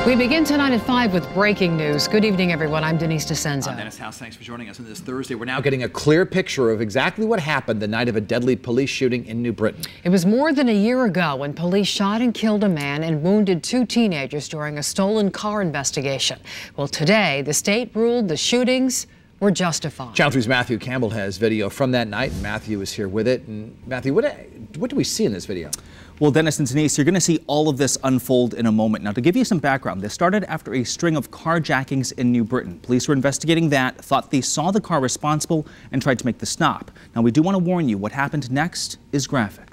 We begin tonight at 5 with breaking news. Good evening, everyone. I'm Denise DeCenzo. I'm Dennis House. Thanks for joining us on this Thursday. We're now getting a clear picture of exactly what happened the night of a deadly police shooting in New Britain. It was more than a year ago when police shot and killed a man and wounded 2 teenagers during a stolen car investigation. Well, today, the state ruled the shootings were justified. Channel 3's Matthew Campbell has video from that night. Matthew is here with it. And Matthew, what do we see in this video? Well, Dennis and Denise, you're going to see all of this unfold in a moment. Now, to give you some background, this started after a string of carjackings in New Britain. Police were investigating that, thought they saw the car responsible, and tried to make the stop. Now, we do want to warn you, what happened next is graphic.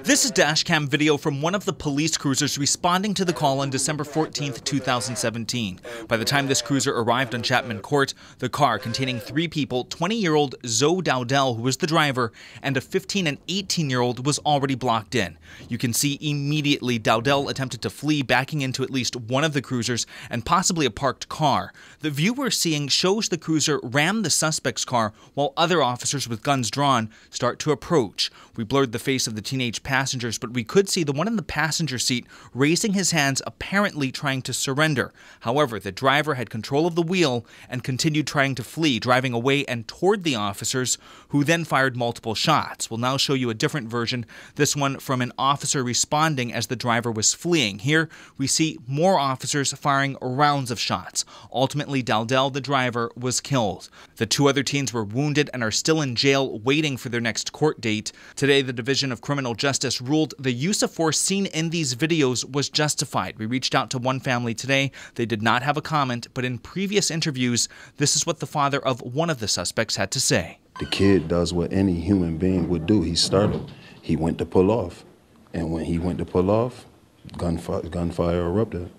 This is dashcam video from one of the police cruisers responding to the call on December 14th, 2017. By the time this cruiser arrived on Chapman Court, the car containing 3 people, 20-year-old Zoe Dowdell, who was the driver, and a 15 and 18-year-old was already blocked in. You can see immediately Dowdell attempted to flee, backing into at least one of the cruisers and possibly a parked car. The view we're seeing shows the cruiser ram the suspect's car while other officers with guns drawn start to approach. We blurred the face of the teenage passengers, but we could see the one in the passenger seat raising his hands, apparently trying to surrender. However, the driver had control of the wheel and continued trying to flee, driving away and toward the officers, who then fired multiple shots. We'll now show you a different version, this one from an officer responding as the driver was fleeing. Here, we see more officers firing rounds of shots. Ultimately, Dowdell, the driver, was killed. The 2 other teens were wounded and are still in jail waiting for their next court date. Today, the Division of Criminal Justice ruled the use of force seen in these videos was justified. We reached out to one family today. They did not have a comment, but in previous interviews, this is what the father of one of the suspects had to say. The kid does what any human being would do. He started. He went to pull off. And when he went to pull off, gunfire erupted.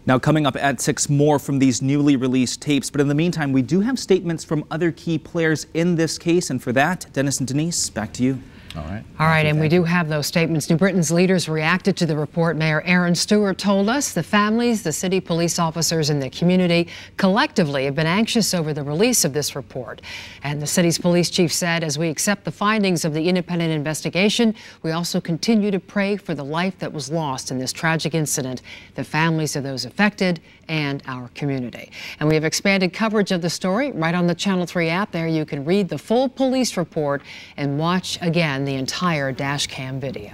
Now, coming up at 6, more from these newly released tapes. But in the meantime, we do have statements from other key players in this case. And for that, Dennis and Denise, back to you. All right, and we do have those statements. New Britain's leaders reacted to the report. Mayor Aaron Stewart told us the families, the city police officers, and the community collectively have been anxious over the release of this report. And the city's police chief said, as we accept the findings of the independent investigation, we also continue to pray for the life that was lost in this tragic incident, the families of those affected, and our community. And we have expanded coverage of the story right on the Channel 3 app. There you can read the full police report and watch again the entire dash cam video.